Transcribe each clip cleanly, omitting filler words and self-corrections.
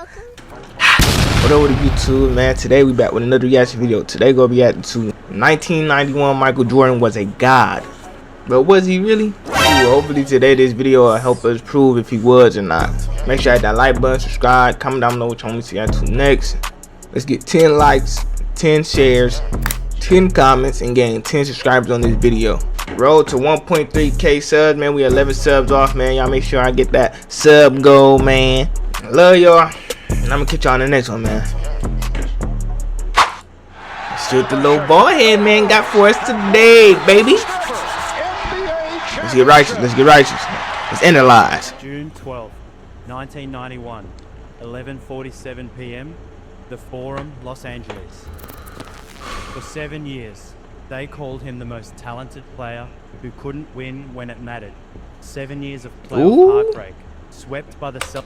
What up with YouTube, man? Today we back with another reaction video. Today gonna be reacting to 1991 Michael Jordan was a god. But was he really? Ooh, hopefully today this video will help us prove if he was or not. Make sure you hit that like button, subscribe, comment down below which one we see react to next. Let's get 10 likes, 10 shares, 10 comments, and gain 10 subscribers on this video. Road to 1.3k subs, man. We 11 subs off, man. Y'all make sure I get that sub goal, man. Love y'all. And I'm gonna catch y'all on the next one, man. Let's see what the little ball head man got for us today, baby. Let's get righteous. Let's get righteous. Let's analyze. June 12th, 1991, 11:47 p.m. The Forum, Los Angeles. For 7 years, they called him the most talented player who couldn't win when it mattered. 7 years of playoff heartbreak, swept by the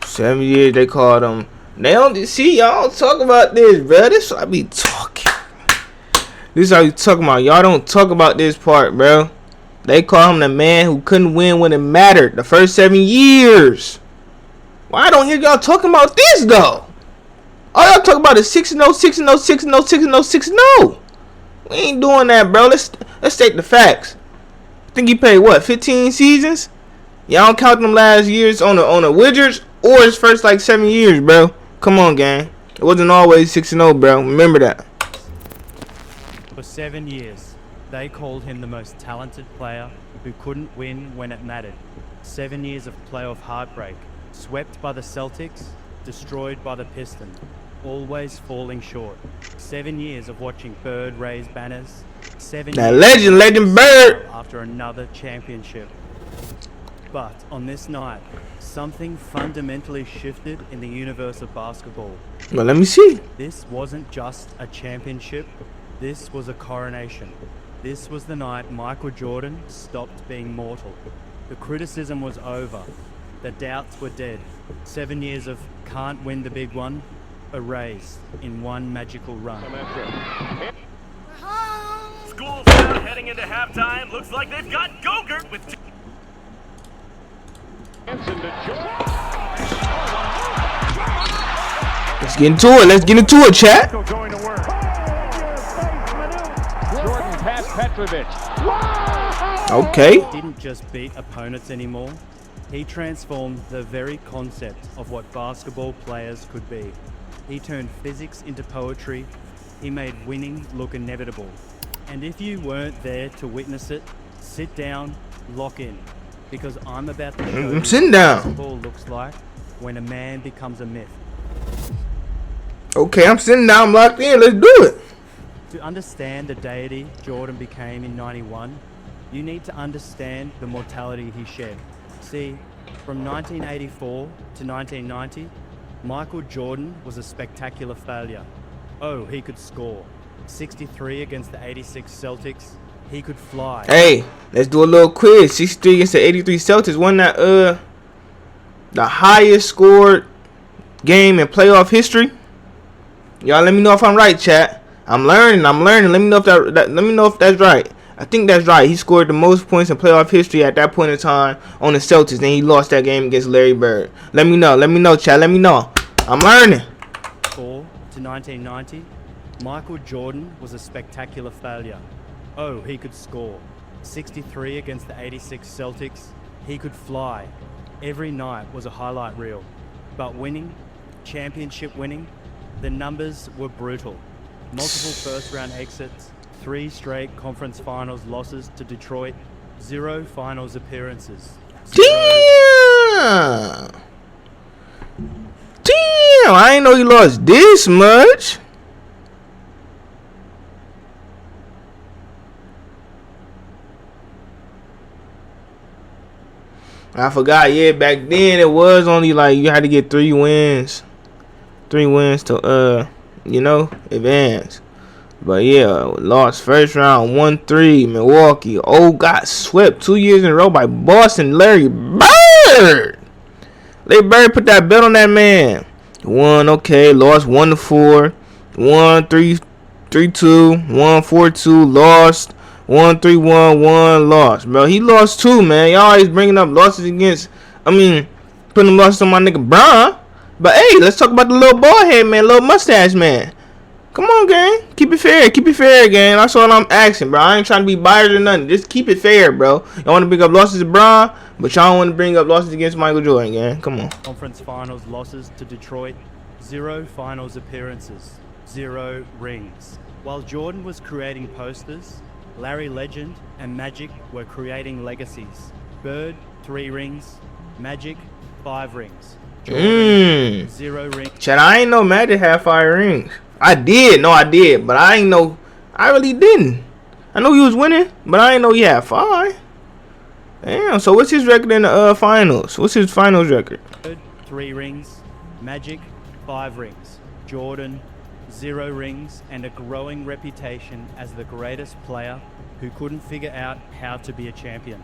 7 years they called him. They don't see, y'all don't talk about this, bro. This what I be talking. This is how you talking about. Y'all don't talk about this part, bro. They call him the man who couldn't win when it mattered. The first 7 years. Why don't y'all talking about this though? All y'all talking about is 6-0, 6-0, 6-0, 6-0, 6-0. We ain't doing that, bro. Let's state the facts. I think he played what, 15 seasons? Y'all don't count them last years on the Wizards or his first like 7 years, bro. Come on, gang. It wasn't always 6-0, bro. Remember that. For 7 years, they called him the most talented player who couldn't win when it mattered. 7 years of playoff heartbreak, swept by the Celtics, destroyed by the Pistons, always falling short. 7 years of watching Bird raise banners. 7 that years legend Bird after another championship. But on this night, something fundamentally shifted in the universe of basketball. Well, let me see. This wasn't just a championship, this was a coronation. This was the night Michael Jordan stopped being mortal. The criticism was over. The doubts were dead. 7 years of can't win the big one, erased in one magical run. School's out, heading into halftime. Looks like they've got Go-Gurt with... Let's get into it. Let's get into it, chat. Going to work. Jordan past Petrovic. Okay. He didn't just beat opponents anymore. He transformed the very concept of what basketball players could be. He turned physics into poetry. He made winning look inevitable. And if you weren't there to witness it, sit down, lock in. Because I'm about to show you I'm sitting down. what basketball looks like when a man becomes a myth. Okay, I'm sitting down. I'm locked in. Let's do it. To understand the deity Jordan became in 91, you need to understand the mortality he shed. See, from 1984 to 1990, Michael Jordan was a spectacular failure. Oh, he could score. 63 against the 86 Celtics. He could fly. Hey, let's do a little quiz. 63 against the 83 Celtics. Wasn't that the highest scored game in playoff history? Y'all let me know if I'm right, chat. I'm learning. Let me know if let me know if that's right. I think that's right. He scored the most points in playoff history at that point in time on the Celtics. Then he lost that game against Larry Bird. Let me know, chat. Let me know. I'm learning. 4 to 1990, Michael Jordan was a spectacular failure. Oh, he could score. 63 against the 86 Celtics. He could fly. Every night was a highlight reel. But winning, championship winning, the numbers were brutal. Multiple first-round exits, 3 straight conference finals losses to Detroit, 0 finals appearances. Damn! Damn! I didn't know he lost this much. I forgot, yeah, back then it was only like you had to get 3 wins. 3 wins to you know, advance. But yeah, lost first round 1-3 Milwaukee. Oh, got swept 2 years in a row by Boston. Larry Bird. Larry Bird put that bet on that man. Won, okay, lost 1-4. Won 3-2, won 4-2, lost 1-3-1, won, lost. Bro, he lost 2, man. Y'all always bringing up losses against, I mean, putting them losses on my nigga Bron. But hey, let's talk about the little bald head man, little mustache man. Come on, gang. Keep it fair. Keep it fair, gang. That's all I'm asking, bro. I ain't trying to be biased or nothing. Just keep it fair, bro. Y'all want to bring up losses to Bron, but y'all don't want to bring up losses against Michael Jordan, gang. Come on. Conference finals losses to Detroit, 0 finals appearances, 0 rings. While Jordan was creating posters, Larry Legend and Magic were creating legacies. Bird, 3 rings. Magic, 5 rings. Jordan, 0 rings. Chad, I ain't know Magic had 5 rings. I did. No, I did. But I ain't know. I really didn't. I know he was winning, but I ain't know he had 5. Damn. So what's his record in the finals? What's his finals record? 3 rings. Magic, 5 rings. Jordan, 0 rings, and a growing reputation as the greatest player who couldn't figure out how to be a champion.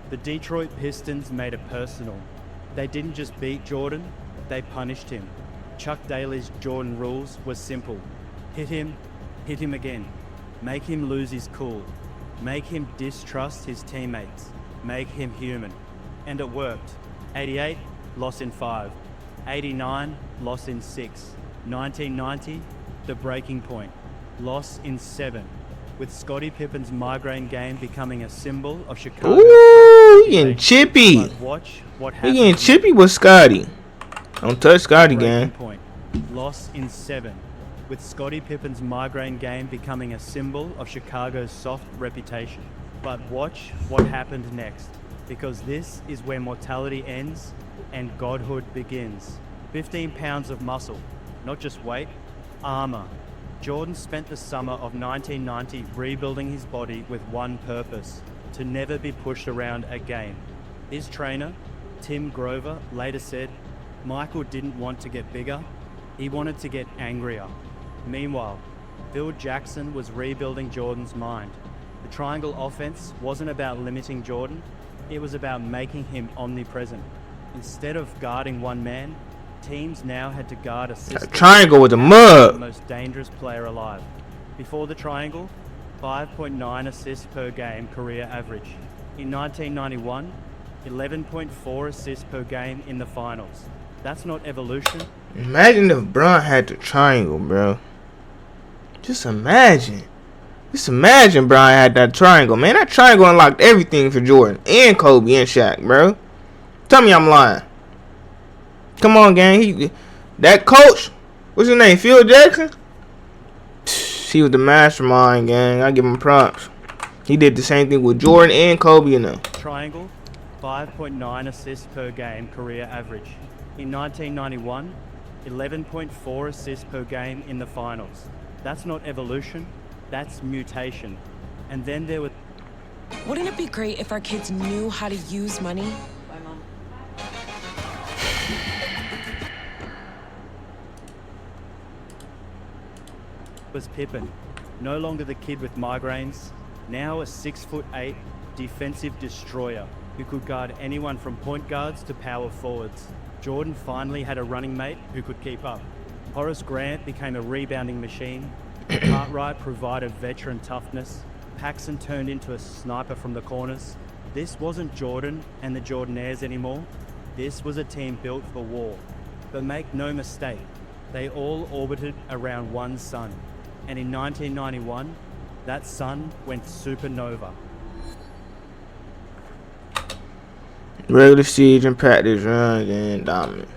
The Detroit Pistons made it personal. They didn't just beat Jordan, they punished him. Chuck Daly's Jordan rules were simple. Hit him again. Make him lose his cool. Make him distrust his teammates. Make him human. And it worked. 88, loss in 5. 89, loss in 6. 1990, the breaking point. Loss in 7. With Scottie Pippen's migraine game becoming a symbol of Chicago. Ooh, he getting chippy. But watch what He happens. getting chippy with Scotty. Don't touch Scotty, gang. Point. Loss in 7. With Scottie Pippen's migraine game becoming a symbol of Chicago's soft reputation. But watch what happened next. Because this is where mortality ends and godhood begins. 15 pounds of muscle. Not just weight, armor. Jordan spent the summer of 1990 rebuilding his body with one purpose: to never be pushed around again. His trainer, Tim Grover, later said, Michael didn't want to get bigger, he wanted to get angrier. Meanwhile, Phil Jackson was rebuilding Jordan's mind. The triangle offense wasn't about limiting Jordan, it was about making him omnipresent. Instead of guarding one man, teams now had to guard a system. Triangle with a The mug. most dangerous player alive. Before the triangle, 5.9 assists per game career average. In 1991, 11.4 assists per game in the finals. That's not evolution. Imagine if Bron had the triangle, bro. Just imagine. Just imagine Bron had that triangle, man. That triangle unlocked everything for Jordan and Kobe and Shaq, bro. Tell me I'm lying. Come on, gang. That coach, what's his name? Phil Jackson? He was the mastermind, gang. I give him props. He did the same thing with Jordan and Kobe and them. Triangle, 5.9 assists per game career average. In 1991, 11.4 assists per game in the finals. That's not evolution, that's mutation. And then there was Wouldn't it be great if our kids knew how to use money? Pippen, no longer the kid with migraines, now a 6'8" defensive destroyer who could guard anyone from point guards to power forwards. Jordan finally had a running mate who could keep up. Horace Grant became a rebounding machine. Cartwright provided veteran toughness. Paxson turned into a sniper from the corners. This wasn't Jordan and the Jordanaires anymore. This was a team built for war. But make no mistake, they all orbited around one sun. And in 1991, that sun went supernova. Regular season, practice, runs, and dominant.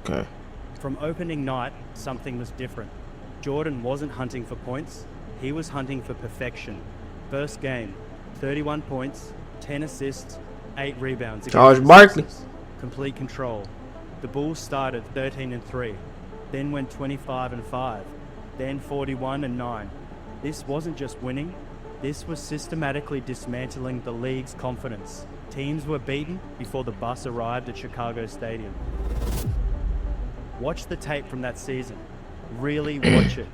Okay. From opening night, something was different. Jordan wasn't hunting for points, he was hunting for perfection. First game, 31 points, 10 assists, 8 rebounds. Charles Barkley. Complete control. The Bulls started 13-3, then went 25-5, then 41-9. This wasn't just winning, this was systematically dismantling the league's confidence. Teams were beaten before the bus arrived at Chicago Stadium. Watch the tape from that season. Really watch it.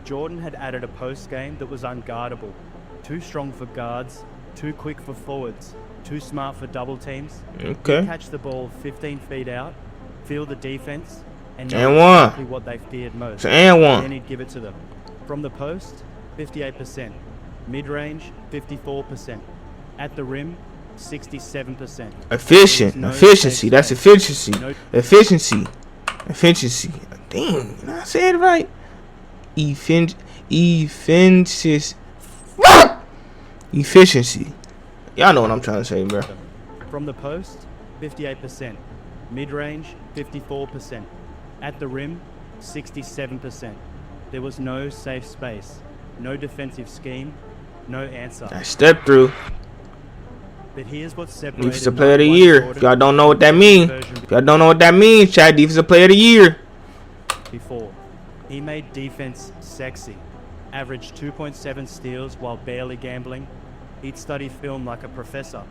Jordan had added a post game that was unguardable. Too strong for guards, too quick for forwards, too smart for double teams. Okay. He'd catch the ball 15 feet out, feel the defense, and know And one. exactly what they feared most. So and one. Then he'd give it to them. From the post, 58%. Mid-range, 54%. At the rim, 67%. Efficient. No Efficiency. safe That's space. efficiency. No- Efficiency. Efficiency. Damn, I said it right. Efficiency. Efficiency. Y'all know what I'm trying to say, bro. From the post, 58%. Mid-range, 54%. At the rim, 67%. There was no safe space, no defensive scheme, no answer. I stepped through. But here's what separated Defensive player of the 91 year. Jordan If y'all don't know what that from means, the version if y'all don't know what that means, Chad, defensive player of the year. before. He made defense sexy. Averaged 2.7 steals while barely gambling. He'd study film like a professor,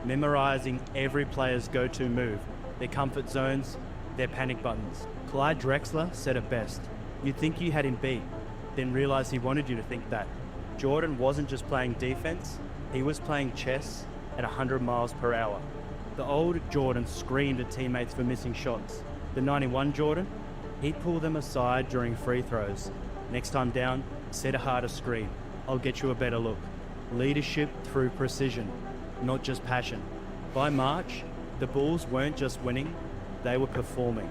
memorizing every player's go-to move, their comfort zones, their panic buttons. Clyde Drexler said it best. You'd think you had him beat, then realize he wanted you to think that. Jordan wasn't just playing defense, he was playing chess at 100 miles per hour. The old Jordan screamed at teammates for missing shots. The 91 Jordan, he'd pull them aside during free throws. Next time down, set a harder screen. I'll get you a better look. Leadership through precision, not just passion. By March, the Bulls weren't just winning, they were performing.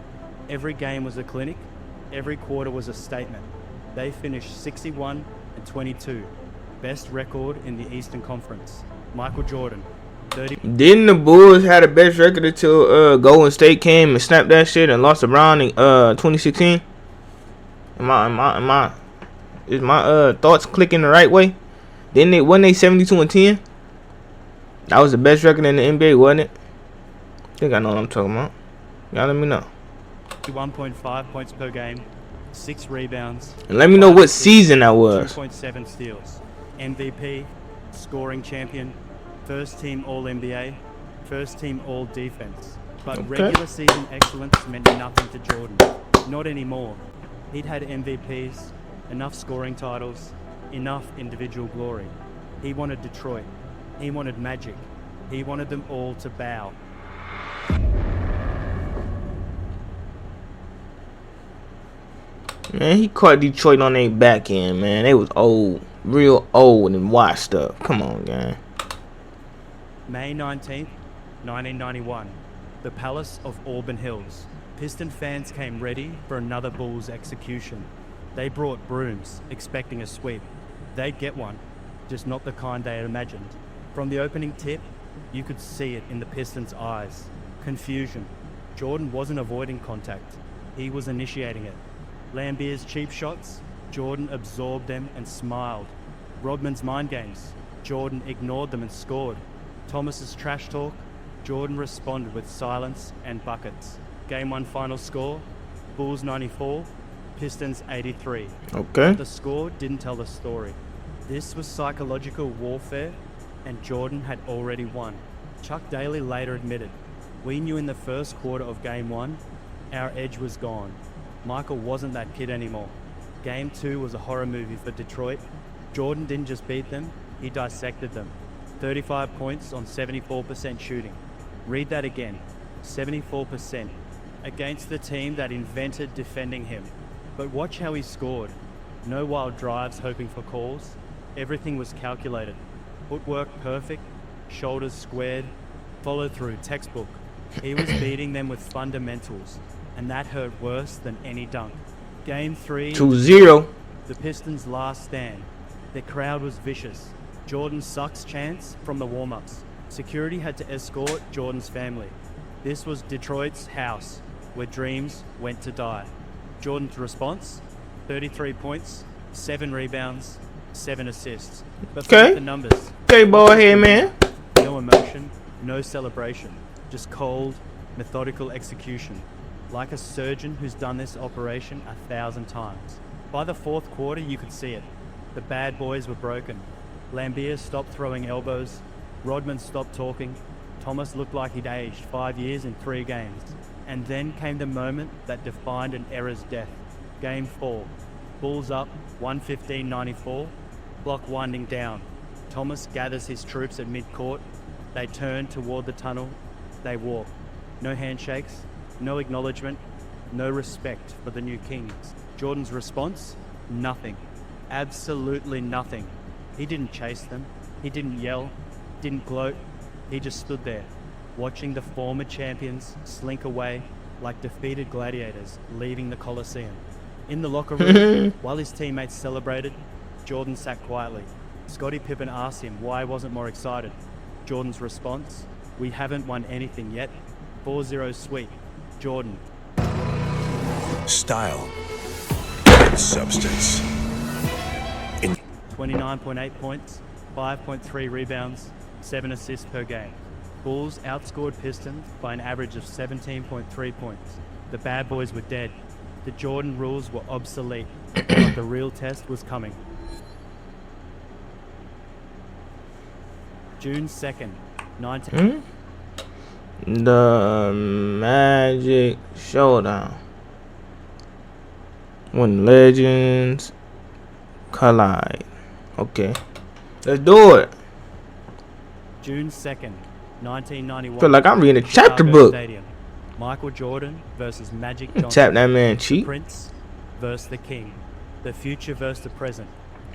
Every game was a clinic, every quarter was a statement. They finished 61-22, best record in the Eastern Conference. Michael Jordan, 30. Didn't the Bulls had the best record until Golden State came and snapped that shit and lost to Brown in 2016? Is my thoughts clicking the right way? Wasn't they 72-10? That was the best record in the NBA, wasn't it? I think I know what I'm talking about. Y'all let me know. 1.5 points per game, 6 rebounds. And let me know what season that was. 2.7 steals. MVP, scoring champion, first team All-NBA, first team All-Defense. But Okay. regular season excellence meant nothing to Jordan. Not anymore. He'd had MVPs, enough scoring titles, enough individual glory. He wanted Detroit. He wanted magic. He wanted them all to bow. Man, he caught Detroit on their back end, man. They was old. Real old and washed up. Come on, gang. May 19th, 1991. The Palace of Auburn Hills. Piston fans came ready for another Bulls execution. They brought brooms, expecting a sweep. They'd get one, just not the kind they had imagined. From the opening tip, you could see it in the Pistons' eyes. Confusion. Jordan wasn't avoiding contact. He was initiating it. Lambier's cheap shots, Jordan absorbed them and smiled. Rodman's mind games, Jordan ignored them and scored. Thomas's trash talk, Jordan responded with silence and buckets. Game 1 final score, Bulls 94, Pistons 83. Okay. The score didn't tell the story. This was psychological warfare, and Jordan had already won. Chuck Daly later admitted, "We knew in the first quarter of Game 1, our edge was gone. Michael wasn't that kid anymore." Game 2 was a horror movie for Detroit. Jordan didn't just beat them, he dissected them. 35 points on 74% shooting. Read that again, 74%, against the team that invented defending him. But watch how he scored. No wild drives hoping for calls. Everything was calculated. Footwork perfect, shoulders squared, follow through textbook. He was beating them with fundamentals, and that hurt worse than any dunk. Game 3, 2-0. the Pistons' last stand. The crowd was vicious. Jordan sucks chants from the warm-ups. Security had to escort Jordan's family. This was Detroit's house, where dreams went to die. Jordan's response, 33 points, 7 rebounds, 7 assists. But forget Okay. the numbers. Okay, boy, here, man. No emotion, no celebration, just cold, methodical execution. Like a surgeon who's done this operation 1,000 times. By the fourth quarter, you could see it. The bad boys were broken. Lambier stopped throwing elbows. Rodman stopped talking. Thomas looked like he'd aged 5 years in 3 games. And then came the moment that defined an era's death. Game 4. Bulls up 115-94. Clock winding down. Thomas gathers his troops at mid-court. They turn toward the tunnel. They walk. No handshakes, no acknowledgement, no respect for the new kings. Jordan's response? Nothing. Absolutely nothing. He didn't chase them. He didn't yell. Didn't gloat. He just stood there, watching the former champions slink away like defeated gladiators leaving the Colosseum. In the locker room, while his teammates celebrated, Jordan sat quietly. Scottie Pippen asked him why he wasn't more excited. Jordan's response, "We haven't won anything yet. 4-0 sweep. Jordan." Style and substance. 29.8 points, 5.3 rebounds, 7 assists per game. Bulls outscored Pistons by an average of 17.3 points. The bad boys were dead. The Jordan rules were obsolete, but the real test was coming. June 2nd, 19... The Magic Showdown. When legends collide. Okay. Let's do it. June 2nd, 1991. Feel like I'm reading a chapter Chicago book. Stadium. Michael Jordan versus Magic Johnson. Tap that man cheek. Prince versus the King. The future versus the present.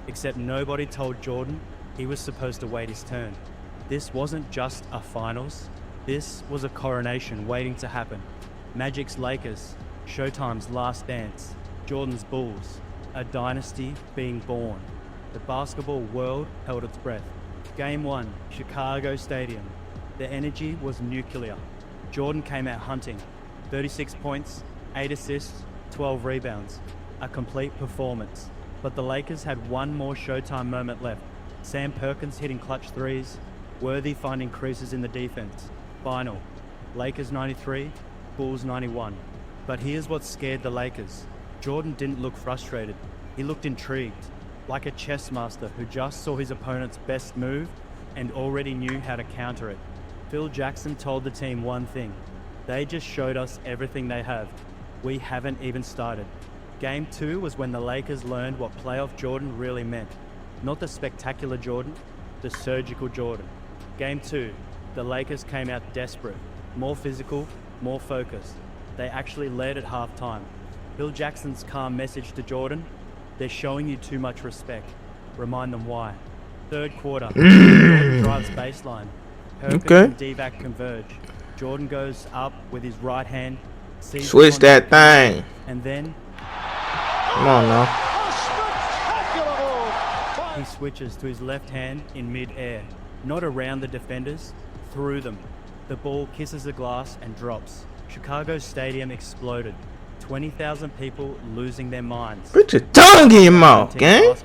Except nobody told Jordan he was supposed to wait his turn. This wasn't just a finals. This was a coronation waiting to happen. Magic's Lakers, Showtime's last dance, Jordan's Bulls, a dynasty being born. The basketball world held its breath. Game 1, Chicago Stadium. The energy was nuclear. Jordan came out hunting. 36 points, 8 assists, 12 rebounds. A complete performance. But the Lakers had one more Showtime moment left. Sam Perkins hitting clutch threes, Worthy finding creases in the defense. Final, Lakers 93, Bulls 91. But here's what scared the Lakers. Jordan didn't look frustrated. He looked intrigued, like a chess master who just saw his opponent's best move and already knew how to counter it. Phil Jackson told the team one thing. They just showed us everything they have. We haven't even started. Game 2 was when the Lakers learned what playoff Jordan really meant. Not the spectacular Jordan, the surgical Jordan. Game 2, the Lakers came out desperate, more physical, more focused. They actually led at halftime. Phil Jackson's calm message to Jordan, they're showing you too much respect. Remind them why. Third quarter, Jordan drives baseline. Perkins and Divac converge. Jordan goes up with his right hand. Switch that thing. And then... Come on now. He switches to his left hand in mid-air. Not around the defenders, through them. The ball kisses the glass and drops. Chicago Stadium exploded. 20,000 people losing their minds. Put your tongue in your mouth, gang.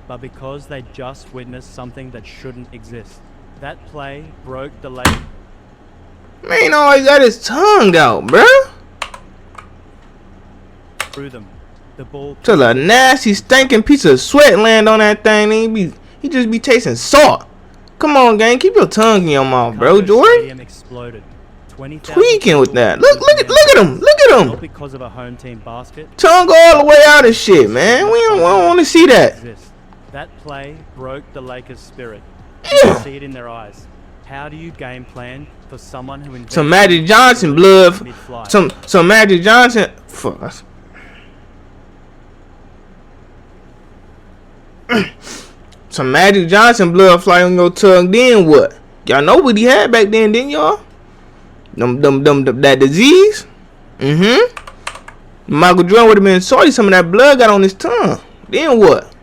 But because they just witnessed something that shouldn't exist. That play broke the lake. Man always got his tongue out, bruh. Through them. The ball Till a nasty stinking piece of sweat land on that thing, and he just be tasting salt. Come on, gang, keep your tongue in your mouth, bro, Jordan. Exploded. Tweaking with that. Look at him. Look at him. Not because of a home team basket. Tongue all the way out of shit, man. We don't want to see that. That play broke the Lakers' spirit. You can see it in their eyes. How do you game plan for someone who some Magic Johnson blood? Some Magic Johnson. Fuck us. Some Magic Johnson blood fly on your tongue. Then what? Y'all know what he had back then, didn't y'all? That disease. Michael Jordan would have been sorry some of that blood got on his tongue. Then what?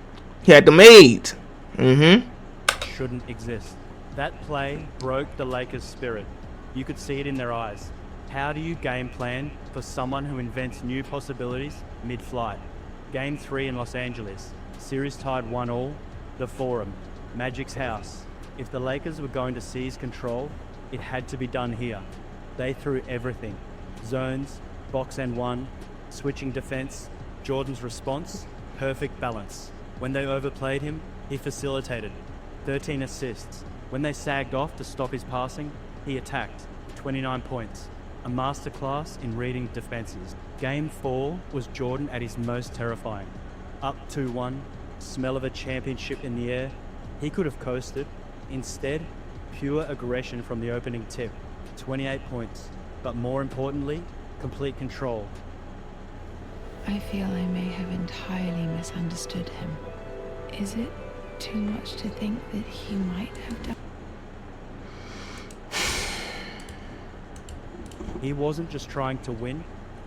He had them AIDS. Shouldn't exist. That play broke the Lakers' spirit. You could see it in their eyes. How do you game plan for someone who invents new possibilities mid-flight? Game 3 in Los Angeles. Series tied 1-1. The Forum. Magic's house. If the Lakers were going to seize control, it had to be done here. They threw everything. Zones, box and one, switching defense. Jordan's response, perfect balance. When they overplayed him, he facilitated. 13 assists. When they sagged off to stop his passing, he attacked. 29 points. A masterclass in reading defenses. Game 4 was Jordan at his most terrifying. Up 2-1, smell of a championship in the air. He could have coasted. Instead, pure aggression from the opening tip. 28 points. But more importantly, complete control. I feel I may have entirely misunderstood him. Is it too much to think that he might have done? He wasn't just trying to win,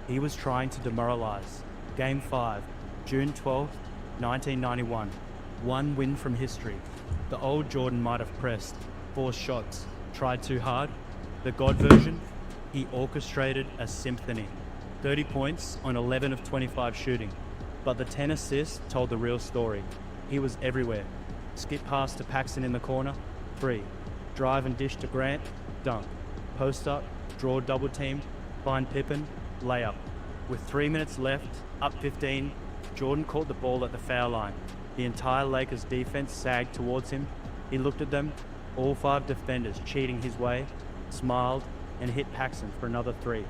he was trying to demoralize. Game 5, June 12th, 1991. One win from history. The old Jordan might have pressed, forced shots, tried too hard. The God version, he orchestrated a symphony. 30 points on 11 of 25 shooting. But the 10 assists told the real story. He was everywhere. Skip pass to Paxson in the corner, 3. Drive and dish to Grant, dunk. Post up, draw double teamed, find Pippen, layup. With 3 minutes left, up 15, Jordan caught the ball at the foul line. The entire Lakers defense sagged towards him. He looked at them, all 5 defenders cheating his way, smiled, and hit Paxson for another 3.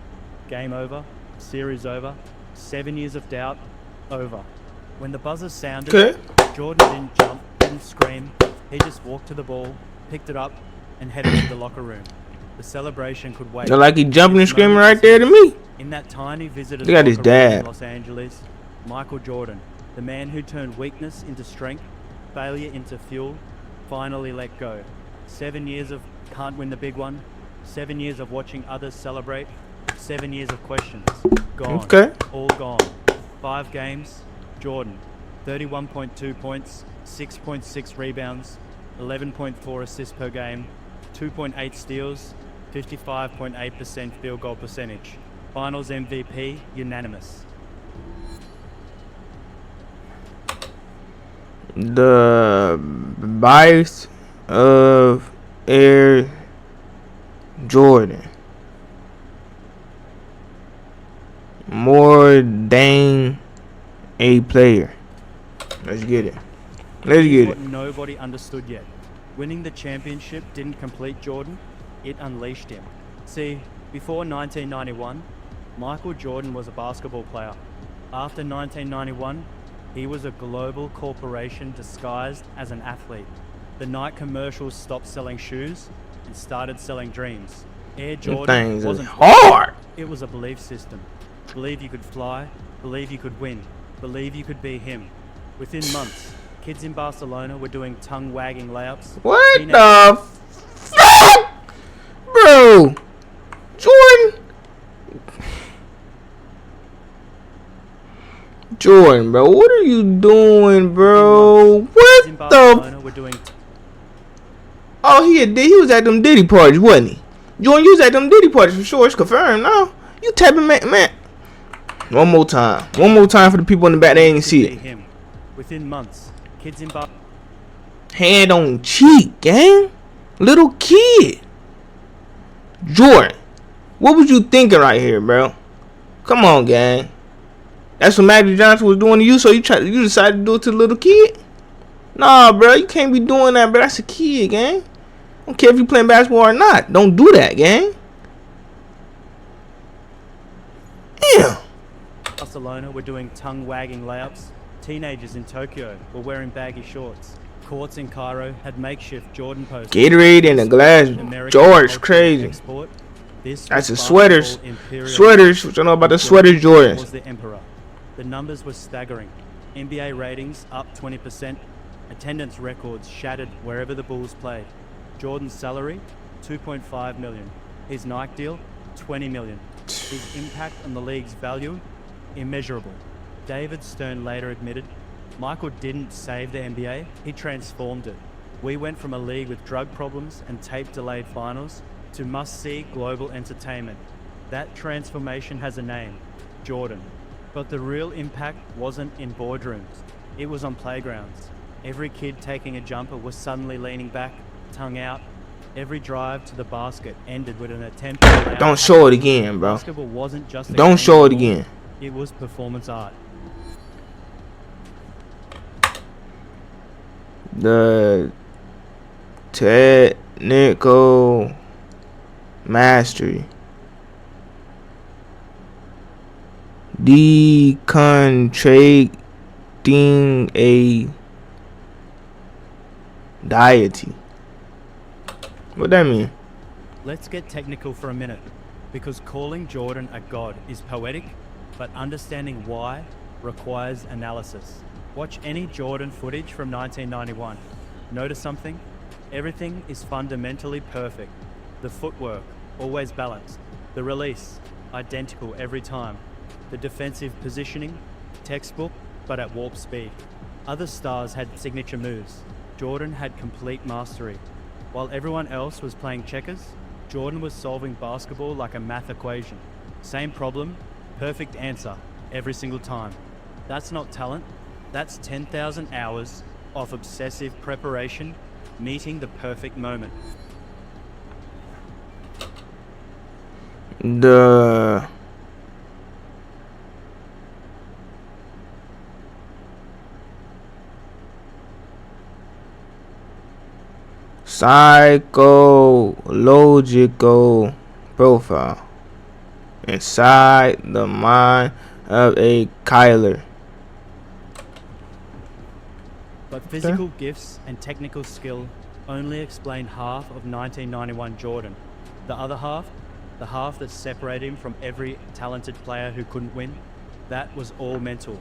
Game over, series over, 7 years of doubt, over. When the buzzer sounded, Jordan didn't jump, didn't scream. He just walked to the ball, picked it up, and headed to the locker room. The celebration could wait. They're like he jumping and screaming right there to me. In that tiny visitor's Look at his locker room dad. in Los Angeles, Michael Jordan, the man who turned weakness into strength, failure into fuel, finally let go. 7 years of can't win the big one, 7 years of watching others celebrate, 7 years of questions. Gone. Okay. All gone. 5 games, Jordan, 31.2 points, 6.6 rebounds, 11.4 assists per game, 2.8 steals, 55.8% field goal percentage. Finals MVP, unanimous. The bias of Air Jordan. More than a player. Let's get it. Let's get What it. nobody understood yet. Winning the championship didn't complete Jordan, it unleashed him. See, before 1991, Michael Jordan was a basketball player. After 1991, he was a global corporation disguised as an athlete. The night commercials stopped selling shoes and started selling dreams. Air Them Jordan things is wasn't hard. It was a belief system. Believe you could fly, believe you could win, believe you could be him. Within months, kids in Barcelona were doing tongue-wagging layups. What Teenagers- the fuck? Bro. Jordan. Jordan, bro. What are you doing, bro? Kids What in the? Barcelona were doing Oh, he was at them Diddy parties, wasn't he? Jordan, you was at them Diddy parties for sure. It's confirmed now. You tapping man. One more time. One more time for the people in the back. They ain't see be it. him. Within months, kids in Barcelona Hand on cheek, gang. Little kid. Jordan, what was you thinking right here, bro? Come on, gang. That's what Magic Johnson was doing to you, so you decided to do it to the little kid? Nah, bro, you can't be doing that, bro. That's a kid, gang. Don't care if you playing basketball or not. Don't do that, gang. Damn. Barcelona were doing tongue-wagging layups. Teenagers in Tokyo were wearing baggy shorts. Courts in Cairo had makeshift Jordan posters. Gatorade in a glass. American George, culture crazy. export. This That's was the sweaters. basketball imperialism. Sweaters. What you know about the sweaters, Jordan was Jordans? the emperor. The numbers were staggering. NBA ratings up 20%. Attendance records shattered wherever the Bulls played. Jordan's salary, $2.5 million. His Nike deal, $20 million. His impact on the league's value, immeasurable. David Stern later admitted, Michael didn't save the NBA, he transformed it. We went from a league with drug problems and tape-delayed finals to must-see global entertainment. That transformation has a name, Jordan. But the real impact wasn't in boardrooms. It was on playgrounds. Every kid taking a jumper was suddenly leaning back, tongue out. Every drive to the basket ended with an attempt to lay out. Don't show it again, bro. Basketball wasn't just a Don't game show it anymore. again. It was performance art. The technical mastery. Decontracting a deity. What that mean? Let's get technical for a minute, because calling Jordan a god is poetic, but understanding why requires analysis. Watch any Jordan footage from 1991. Notice something? Everything is fundamentally perfect. The footwork, always balanced. The release, identical every time. The defensive positioning, textbook, but at warp speed. Other stars had signature moves. Jordan had complete mastery. While everyone else was playing checkers, Jordan was solving basketball like a math equation. Same problem, perfect answer, every single time. That's not talent, that's 10,000 hours of obsessive preparation meeting the perfect moment. The psychological profile inside the mind of a Kyler. But physical gifts and technical skill only explain half of 1991 Jordan. The other half, the half that separated him from every talented player who couldn't win, that was all mental.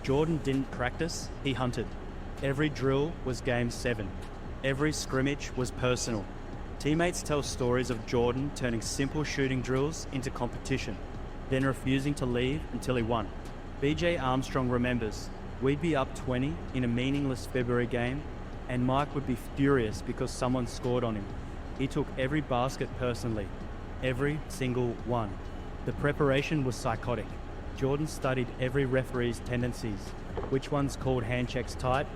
Jordan didn't practice, he hunted. Every drill was game 7. Every scrimmage was personal. Teammates tell stories of Jordan turning simple shooting drills into competition, then refusing to leave until he won. BJ Armstrong remembers, we'd be up 20 in a meaningless February game, and Mike would be furious because someone scored on him. He took every basket personally, every single one. The preparation was psychotic. Jordan studied every referee's tendencies, which ones called hand checks tight,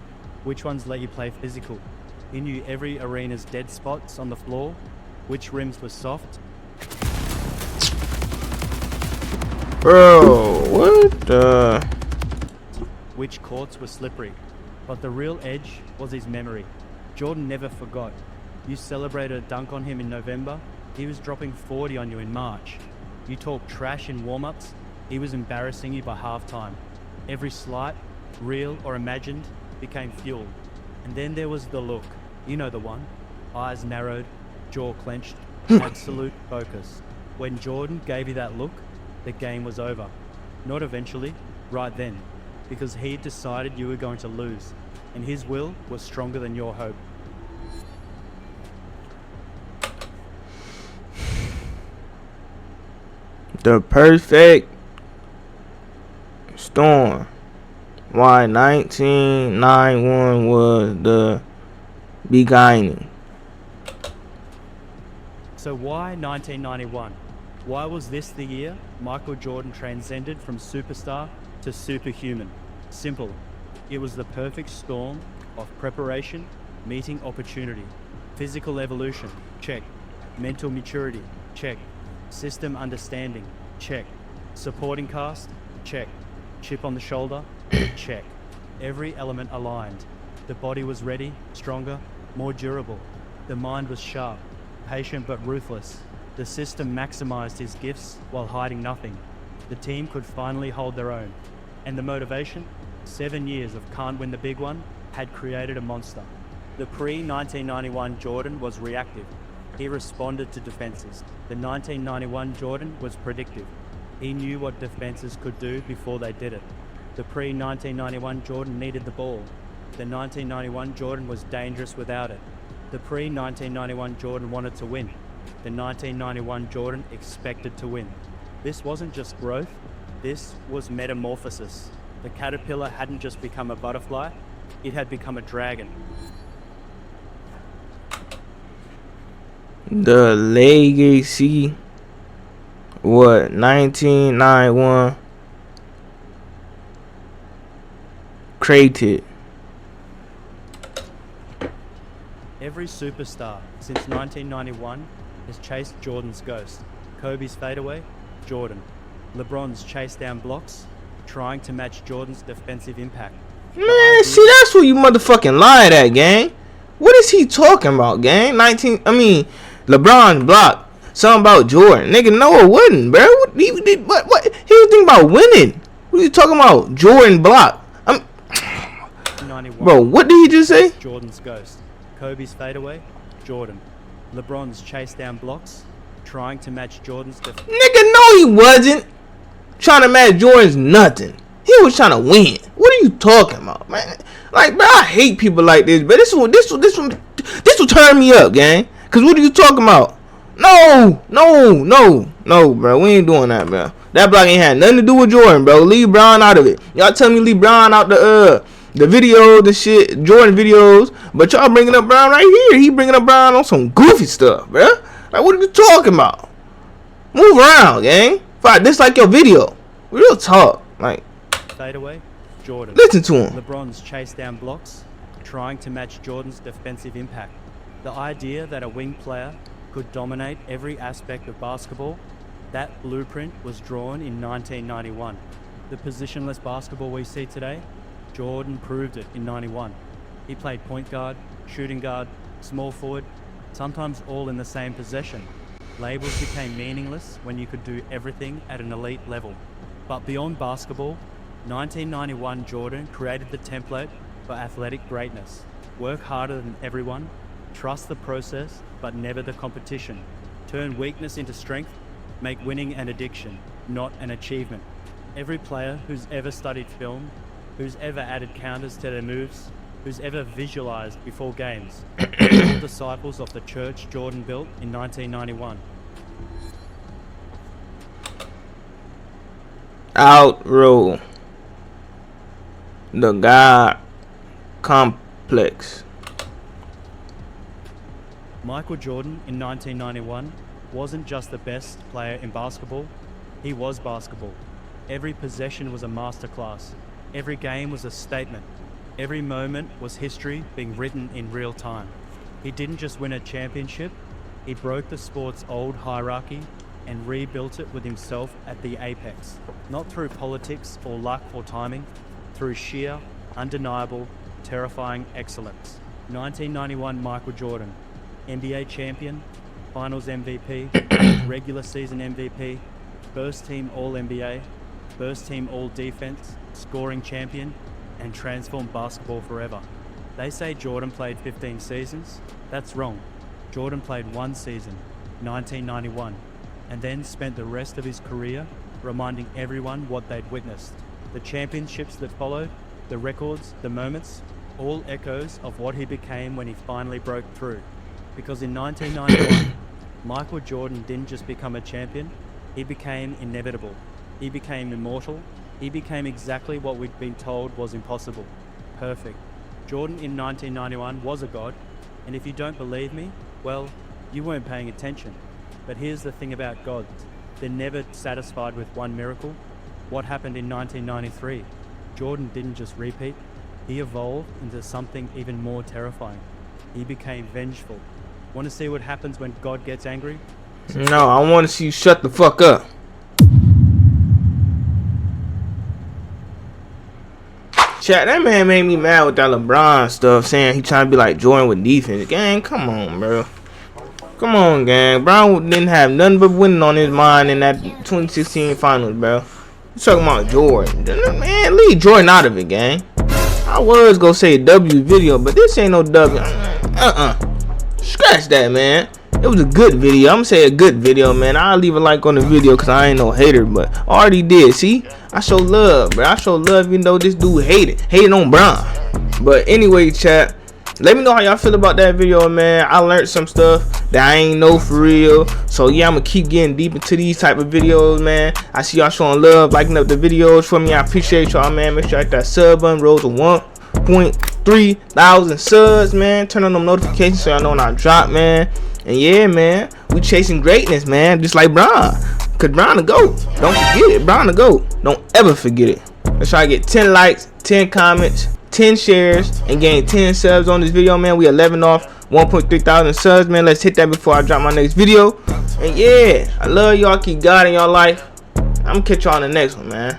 which ones let you play physical. He knew every arena's dead spots on the floor, which rims were soft. Bro, what the? Which courts were slippery. But the real edge was his memory. Jordan never forgot. You celebrated a dunk on him in November, he was dropping 40 on you in March. You talked trash in warm-ups, he was embarrassing you by halftime. Every slight, real or imagined, became fuel. And then there was the look. You know the one. Eyes narrowed, jaw clenched, absolute focus. When Jordan gave you that look, the game was over. Not eventually, right then. Because he decided you were going to lose, and his will was stronger than your hope. The perfect storm. Why 1991 was the beginning. So why 1991? Why was this the year Michael Jordan transcended from superstar to superhuman? Simple. It was the perfect storm of preparation meeting opportunity. Physical evolution, check. Mental maturity, check. System understanding, check. Supporting cast, check. Chip on the shoulder, check. Every element aligned. The body was ready, stronger, more durable. The mind was sharp, patient but ruthless. The system maximized his gifts while hiding nothing. The team could finally hold their own. And the motivation? 7 years of can't win the big one had created a monster. The pre-1991 Jordan was reactive. He responded to defenses. The 1991 Jordan was predictive. He knew what defenses could do before they did it. The pre-1991 Jordan needed the ball. The 1991 Jordan was dangerous without it. The pre-1991 Jordan wanted to win. The 1991 Jordan expected to win. This wasn't just growth, this was metamorphosis. The caterpillar hadn't just become a butterfly, it had become a dragon. The legacy, what, 1991 created. Every superstar since 1991 has chased Jordan's ghost. Kobe's fadeaway, Jordan. LeBron's chase down blocks, trying to match Jordan's defensive impact. Man, see, that's what you motherfucking lied at, gang. What is he talking about, gang? LeBron block. Something about Jordan. Nigga, no, it wouldn't, bro. What? He was thinking about winning. What are you talking about? Jordan block. Bro, what did he just say? Jordan's ghost. Kobe's fadeaway, Jordan. LeBron's chase down blocks, trying to match Jordan's Nigga, no, he wasn't. Trying to match Jordan's nothing. He was trying to win. What are you talking about, man? Like, bro, I hate people like this, but this will turn me up, gang. Cause what are you talking about? No, bro. We ain't doing that, bro. That block ain't had nothing to do with Jordan, bro. Leave Brown out of it. Y'all tell me leave Brown out the video, the shit, Jordan videos, but y'all bringing up Brown right here. He bringing up Brown on some goofy stuff, bro. Like, what are you talking about? Move around, gang. If I dislike your video, real talk. Like, Fadeaway, Jordan. listen to him. LeBron's chase down blocks, trying to match Jordan's defensive impact. The idea that a wing player could dominate every aspect of basketball, that blueprint was drawn in 1991. The positionless basketball we see today, Jordan proved it in 91. He played point guard, shooting guard, small forward, sometimes all in the same possession. Labels became meaningless when you could do everything at an elite level. But beyond basketball, 1991 Jordan created the template for athletic greatness. Work harder than everyone, trust the process but never the competition. Turn weakness into strength, make winning an addiction, not an achievement. Every player who's ever studied film, who's ever added counters to their moves, who's ever visualized before games, all disciples of the church Jordan built in 1991. Outrow the God complex. Michael Jordan in 1991 wasn't just the best player in basketball, he was basketball. Every possession was a masterclass. Every game was a statement. Every moment was history being written in real time. He didn't just win a championship, he broke the sport's old hierarchy and rebuilt it with himself at the apex. Not through politics or luck or timing, through sheer, undeniable, terrifying excellence. 1991 Michael Jordan, NBA champion, Finals MVP, regular season MVP, first team All-NBA, first team All-Defense, scoring champion, and transformed basketball forever. They say Jordan played 15 seasons. That's wrong. Jordan played one season, 1991, and then spent the rest of his career reminding everyone what they'd witnessed. The championships that followed, the records, the moments, all echoes of what he became when he finally broke through. Because in 1991, Michael Jordan didn't just become a champion, he became inevitable. He became immortal. He became exactly what we'd been told was impossible. Perfect. Jordan in 1991 was a god, and if you don't believe me, well, you weren't paying attention. But here's the thing about gods. They're never satisfied with one miracle. What happened in 1993? Jordan didn't just repeat, he evolved into something even more terrifying. He became vengeful. Want to see what happens when God gets angry? No, I want to see you shut the fuck up. Chat, that man made me mad with that LeBron stuff, saying he trying to be like Jordan with defense. Gang, come on, bro. Come on, gang. Brown didn't have nothing but winning on his mind in that 2016 finals, bro. You talking about Jordan. Man, leave Jordan out of it, gang. I was gonna say W video, but this ain't no W. Scratch that, man. It was a good video. I'm gonna say a good video, man. I'll leave a like on the video because I ain't no hater, but I already did. See, I show love, bro. I show love even though this dude hated on Brown. But anyway, chat, let me know how y'all feel about that video, man. I learned some stuff that I ain't know for real. So yeah, I'm gonna keep getting deep into these type of videos, man. I see y'all showing love, liking up the videos for me. I appreciate y'all, man. Make sure you hit that sub button, roll to 1.3 thousand subs, man. Turn on them notifications so y'all know when I drop, man. And yeah, man, we chasing greatness, man, just like Brown. Cause Brown the GOAT. Don't forget it. Brown the GOAT. Don't ever forget it. Let's try to get 10 likes, 10 comments, 10 shares, and gain 10 subs on this video, man. We 11 off 1.3 thousand subs, man. Let's hit that before I drop my next video. And yeah, I love y'all. Keep God in y'all life. I'm gonna catch y'all on the next one, man.